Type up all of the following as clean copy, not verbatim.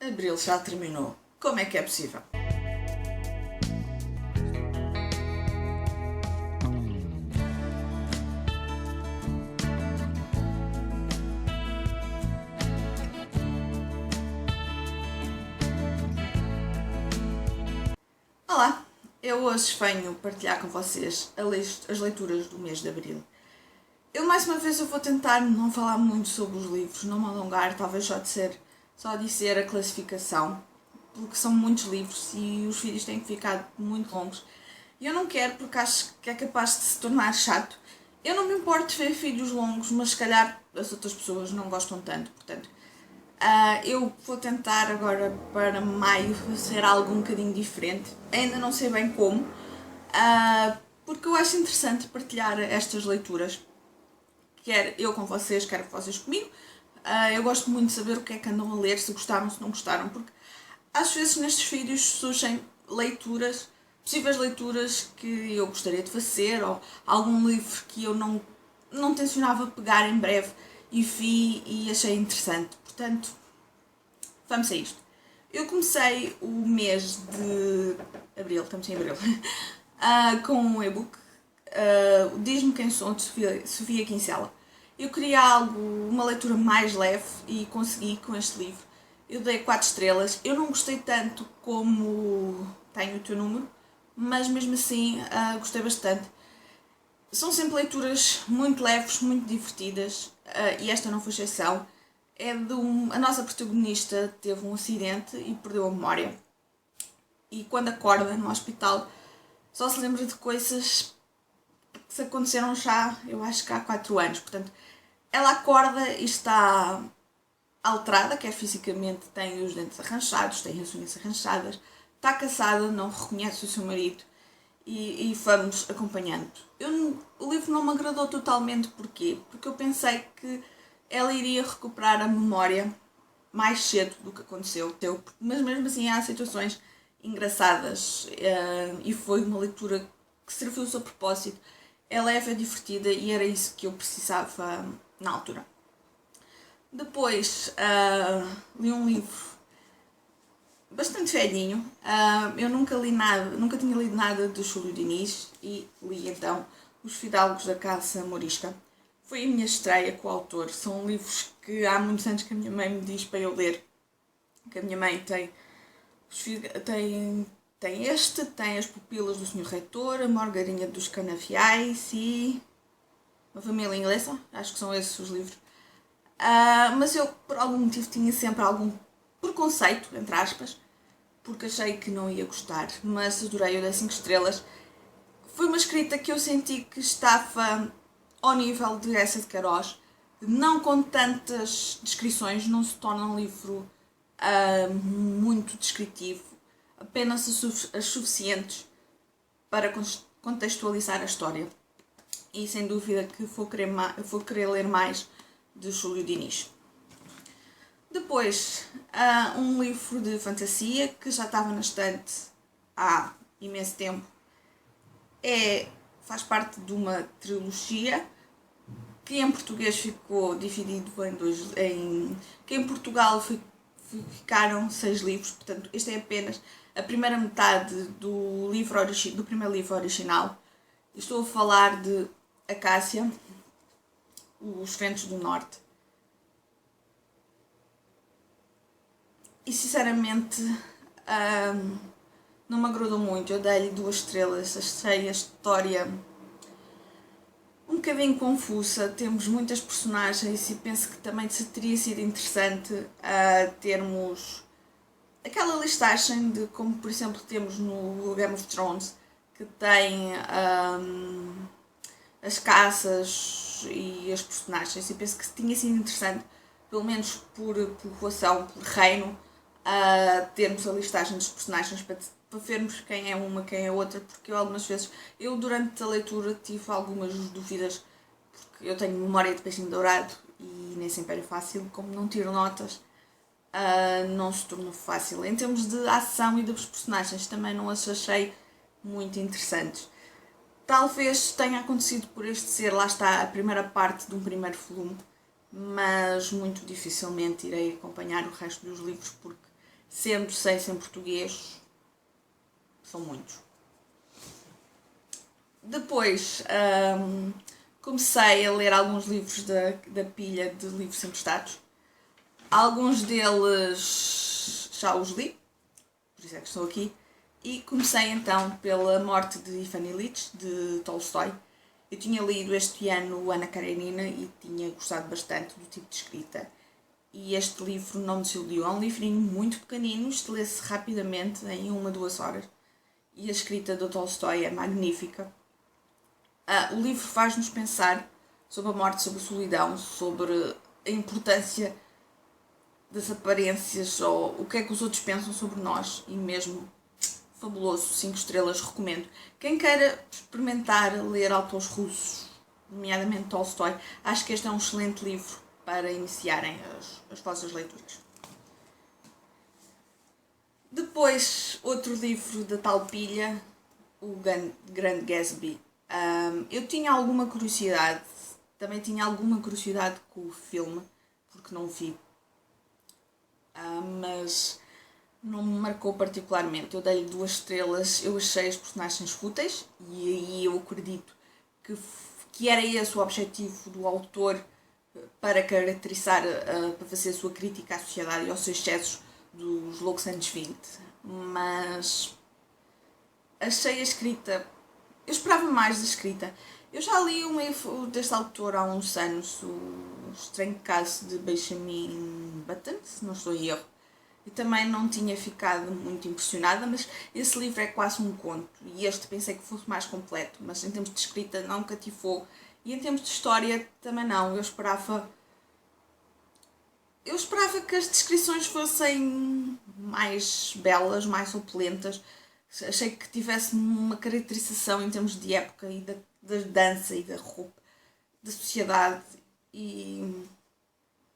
Abril já terminou. Como é que é possível? Olá, eu hoje venho partilhar com vocês as leituras do mês de Abril. Mais uma vez eu vou tentar não falar muito sobre os livros, não me alongar, talvez só dizer a classificação, porque são muitos livros e os vídeos têm ficado muito longos. E eu não quero porque acho que é capaz de se tornar chato. Eu não me importo de ver vídeos longos, mas se calhar as outras pessoas não gostam tanto, portanto. Eu vou tentar agora para maio fazer algo um bocadinho diferente, ainda não sei bem como, porque eu acho interessante partilhar estas leituras, quer eu com vocês, quer vocês comigo. Eu gosto muito de saber o que é que andam a ler, se gostaram, se não gostaram, porque às vezes nestes vídeos surgem leituras, possíveis leituras que eu gostaria de fazer, ou algum livro que eu não tencionava pegar em breve e vi e achei interessante. Portanto, vamos a isto. Eu comecei o mês de Abril, estamos em Abril, com um e-book, Diz-me Quem Sou, de Sofia Kinsella. Eu queria uma leitura mais leve e consegui com este livro. Eu dei 4 estrelas. Eu não gostei tanto como Tenho o Teu Número, mas mesmo assim gostei bastante. São sempre leituras muito leves, muito divertidas, e esta não foi exceção. A nossa protagonista teve um acidente e perdeu a memória. E quando acorda no hospital, só se lembra de coisas que se aconteceram já, eu acho que há 4 anos. Portanto, ela acorda e está alterada, quer fisicamente, tem os dentes arranchados, tem as unhas arranchadas, está cansada, não reconhece o seu marido e vamos acompanhando. O livro não me agradou totalmente, porquê? Porque eu pensei que ela iria recuperar a memória mais cedo do que aconteceu, mas mesmo assim há situações engraçadas, e foi uma leitura que serviu o seu propósito. É leve, é divertida e era isso que eu precisava na altura. Depois li um livro bastante velhinho. Eu nunca tinha lido nada de Júlio Diniz e li então Os Fidalgos da Caça Morisca. Foi a minha estreia com o autor. São livros que há muitos anos que a minha mãe me diz para eu ler. Que a minha mãe tem tem As Pupilas do Senhor Reitor, A Margarinha dos Canaviais e Uma Família Inglesa. Acho que são esses os livros. Mas eu, por algum motivo, tinha sempre algum preconceito, entre aspas, porque achei que não ia gostar, mas adorei, eu dei 5 estrelas. Foi uma escrita que eu senti que estava ao nível de essa de Queiroz, não com tantas descrições, não se torna um livro muito descritivo, apenas as suficientes para contextualizar a história. E sem dúvida que vou querer ler mais de Júlio Diniz. Depois, um livro de fantasia que já estava na estante há imenso tempo. Faz parte de uma trilogia que em português ficou dividido que em Portugal ficaram 6 livros, portanto este é apenas a primeira metade do primeiro livro original. Estou a falar de Acácia, Os Ventos do Norte. E sinceramente não me agradou muito. Eu dei-lhe 2 estrelas. Achei a história um bocadinho confusa. Temos muitas personagens e penso que também teria sido interessante termos aquela listagem de como, por exemplo, temos no Game of Thrones, que tem as caças e as personagens, e penso que tinha sido interessante, pelo menos por povoação, por reino, termos a listagem dos personagens para vermos quem é uma, quem é outra, porque algumas vezes, durante a leitura tive algumas dúvidas, porque eu tenho memória de peixinho dourado e nem sempre era fácil, como não tiro notas, não se tornou fácil. Em termos de ação e dos personagens também não as achei muito interessantes. Talvez tenha acontecido por este ser, lá está, a primeira parte de um primeiro volume, mas muito dificilmente irei acompanhar o resto dos livros porque sendo 6 em português, são muitos. Depois comecei a ler alguns livros da pilha de livros emprestados. Alguns deles já os li, por isso é que estou aqui. E comecei então pela Morte de Ivan Ilitch, de Tolstói. Eu tinha lido este ano Ana Karenina e tinha gostado bastante do tipo de escrita. E este livro não me desiludiu. É um livrinho muito pequenino, isto lê-se rapidamente, em 1-2 horas. E a escrita do Tolstói é magnífica. O livro faz-nos pensar sobre a morte, sobre a solidão, sobre a importância das aparências, ou o que é que os outros pensam sobre nós, e mesmo fabuloso, 5 estrelas, recomendo. Quem queira experimentar ler autores russos, nomeadamente Tolstói, acho que este é um excelente livro para iniciarem as vossas leituras. Depois, outro livro da tal pilha, o Grande Gatsby. Eu tinha alguma curiosidade, também tinha alguma curiosidade com o filme, porque não o vi, mas não me marcou particularmente. Eu dei-lhe 2 estrelas, eu achei os personagens fúteis, e aí eu acredito que era esse o objetivo do autor para caracterizar, para fazer a sua crítica à sociedade e aos seus excessos dos loucos anos 20. Mas achei a escrita... Eu esperava mais da escrita. Eu já li um livro deste autor há uns anos, o Estranho Caso de Benjamin Button, se não estou em erro. E também não tinha ficado muito impressionada, mas esse livro é quase um conto. E este pensei que fosse mais completo, mas em termos de escrita não me cativou. E em termos de história também não. Eu esperava que as descrições fossem mais belas, mais opulentas. Achei que tivesse uma caracterização em termos de época e da dança e da roupa, da sociedade, e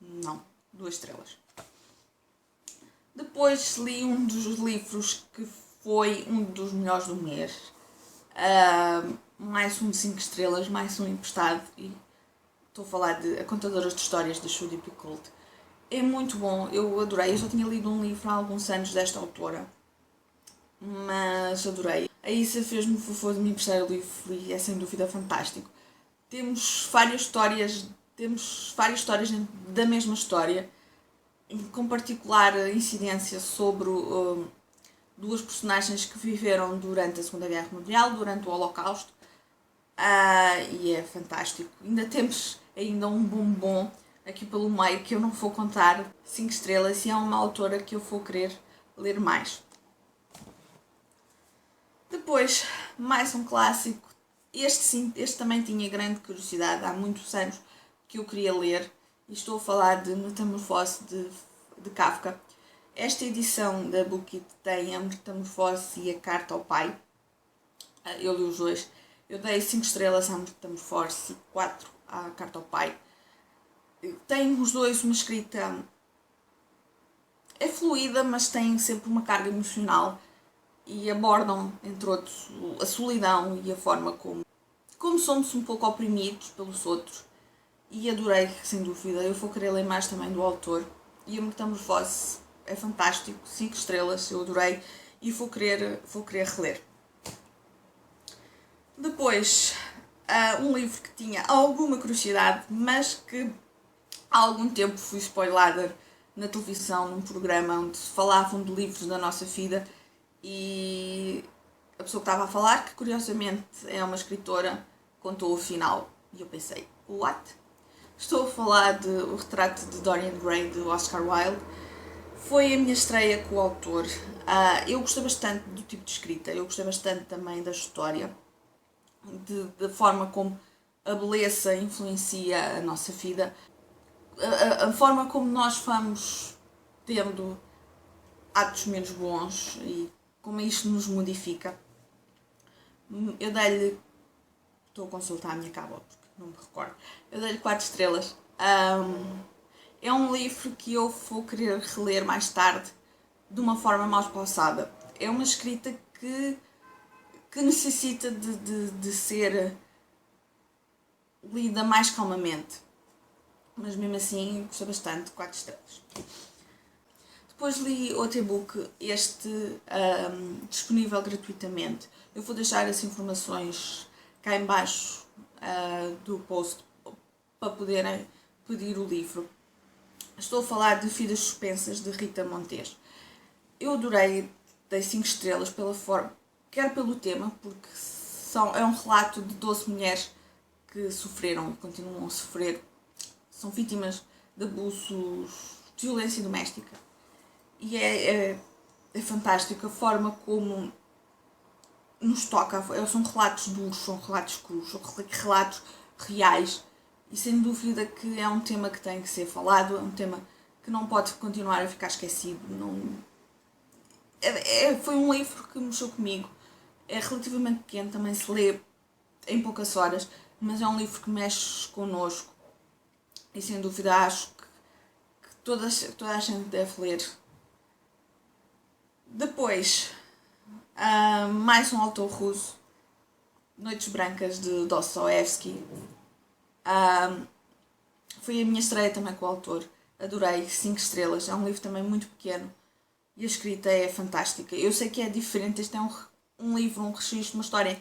não, 2 estrelas. Depois li um dos livros que foi um dos melhores do mês, mais um de 5 estrelas, mais um emprestado, e estou a falar de A Contadora de Histórias, de Judy Picoult. É muito bom, eu adorei. Eu já tinha lido um livro há alguns anos desta autora, mas adorei. A Isa fez-me o favor de me emprestar o livro e é sem dúvida fantástico. Temos várias histórias dentro da mesma história, com particular incidência sobre 2 personagens que viveram durante a Segunda Guerra Mundial, durante o Holocausto, e é fantástico. Ainda temos um bombom aqui pelo meio que eu não vou contar, 5 estrelas, e é uma autora que eu vou querer ler mais. Depois, mais um clássico. Este também tinha grande curiosidade, há muitos anos que eu queria ler, e estou a falar de Metamorfose de Kafka. Esta edição da Bookit tem a Metamorfose e a Carta ao Pai. Eu li os 2. Eu dei 5 estrelas à Metamorfose e 4 à Carta ao Pai. Tem os 2 uma escrita... é fluida, mas tem sempre uma carga emocional, e abordam, entre outros, a solidão e a forma como somos um pouco oprimidos pelos outros. E adorei, sem dúvida. Eu vou querer ler mais também do autor. E a Metamorfose é fantástico, 5 estrelas, eu adorei, e vou querer reler. Depois, um livro que tinha alguma curiosidade, mas que há algum tempo fui spoilada na televisão, num programa onde falavam de livros da nossa vida, e a pessoa que estava a falar, que curiosamente é uma escritora, contou o final, e eu pensei, what? Estou a falar de O Retrato de Dorian Gray, de Oscar Wilde. Foi a minha estreia com o autor. Eu gostei bastante do tipo de escrita, eu gostei bastante também da história, da forma como a beleza influencia a nossa vida, a forma como nós vamos tendo atos menos bons e como isto nos modifica. Eu dei-lhe... estou a consultar a minha cábula porque não me recordo. Eu dei-lhe 4 estrelas. É um livro que eu vou querer reler mais tarde de uma forma mais pausada. É uma escrita que necessita de ser lida mais calmamente. Mas mesmo assim, gostei bastante, 4 estrelas. Depois li outro e-book, este disponível gratuitamente. Eu vou deixar as informações cá em baixo do post para poderem pedir o livro. Estou a falar de Vidas Suspensas, de Rita Montes. Eu adorei, dei 5 estrelas pela forma, quer pelo tema, porque é um relato de 12 mulheres que sofreram e continuam a sofrer, são vítimas de abusos, de violência doméstica. E é fantástico a forma como nos toca. São relatos duros, são relatos crus, são relatos reais. E sem dúvida que é um tema que tem que ser falado, é um tema que não pode continuar a ficar esquecido. Foi um livro que mexeu comigo. É relativamente pequeno, também se lê em poucas horas, mas é um livro que mexe connosco. E sem dúvida acho que toda a gente deve ler. Depois, mais um autor russo, Noites Brancas, de Dostoevsky. Foi a minha estreia também com o autor. Adorei, 5 estrelas. É um livro também muito pequeno e a escrita é fantástica. Eu sei que é diferente, este é um livro, um registro, uma história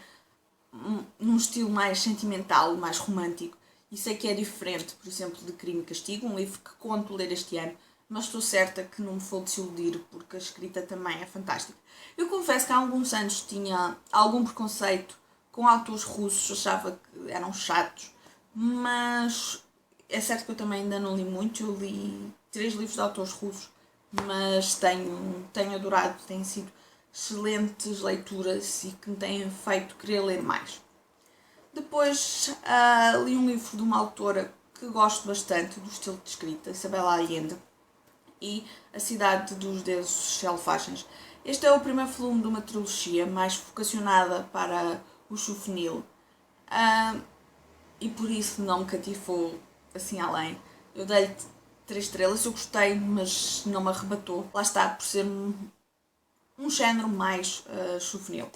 num estilo mais sentimental, mais romântico. E sei que é diferente, por exemplo, de Crime e Castigo, um livro que conto ler este ano, mas estou certa que não me vou desiludir, porque a escrita também é fantástica. Eu confesso que há alguns anos tinha algum preconceito com autores russos, achava que eram chatos, mas é certo que eu também ainda não li muito. Eu li 3 livros de autores russos, mas tenho adorado, têm sido excelentes leituras e que me têm feito querer ler mais. Depois li um livro de uma autora que gosto bastante do estilo de escrita, Isabel Allende, e A Cidade dos Deuses Selvagens. Este é o primeiro volume de uma trilogia mais vocacionada para o juvenil e por isso não me cativou assim além. Eu dei-lhe 3 estrelas, eu gostei, mas não me arrebatou. Lá está, por ser um género mais juvenil.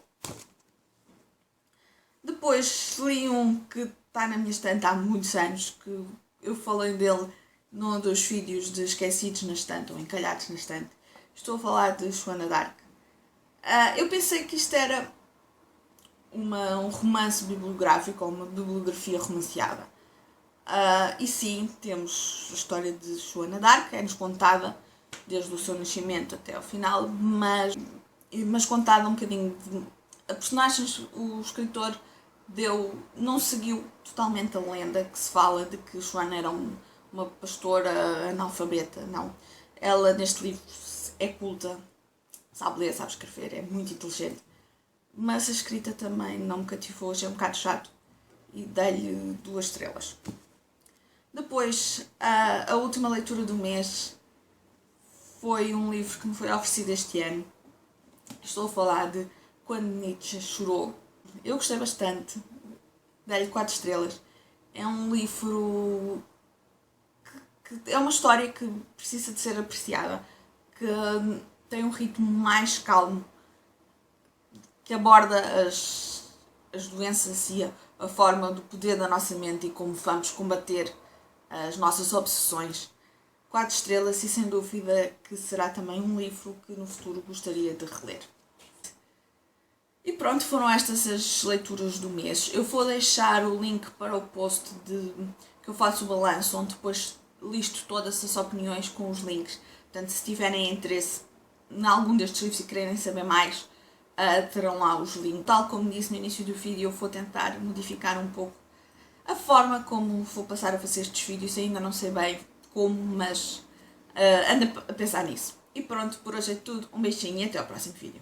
Depois li um que está na minha estante há muitos anos, que eu falei dele num dos vídeos de Esquecidos na Estante, ou Encalhados na Estante. Estou a falar de Joana d'Arc. Eu pensei que isto era um romance bibliográfico, ou uma bibliografia romanceada. E sim, temos a história de Joana d'Arc, é-nos contada desde o seu nascimento até ao final, mas contada um bocadinho a personagens. O escritor não seguiu totalmente a lenda que se fala de que Joana era uma pastora analfabeta. Não, ela neste livro é culta, sabe ler, sabe escrever, é muito inteligente, mas a escrita também não me cativou, hoje é um bocado chato e dei-lhe 2 estrelas. Depois, a última leitura do mês foi um livro que me foi oferecido este ano. Estou a falar de Quando Nietzsche Chorou. Eu gostei bastante, dei-lhe 4 estrelas. É um livro que é uma história que precisa de ser apreciada, que tem um ritmo mais calmo, que aborda as doenças e a forma do poder da nossa mente e como vamos combater as nossas obsessões. 4 estrelas e sem dúvida que será também um livro que no futuro gostaria de reler. E pronto, foram estas as leituras do mês. Eu vou deixar o link para o post que eu faço o balanço, onde depois listo todas as opiniões com os links. Portanto, se tiverem interesse em algum destes livros e quererem saber mais, terão lá os links. Tal como disse no início do vídeo, eu vou tentar modificar um pouco a forma como vou passar a fazer estes vídeos. Ainda não sei bem como, mas ando a pensar nisso. E pronto, por hoje é tudo. Um beijinho e até ao próximo vídeo.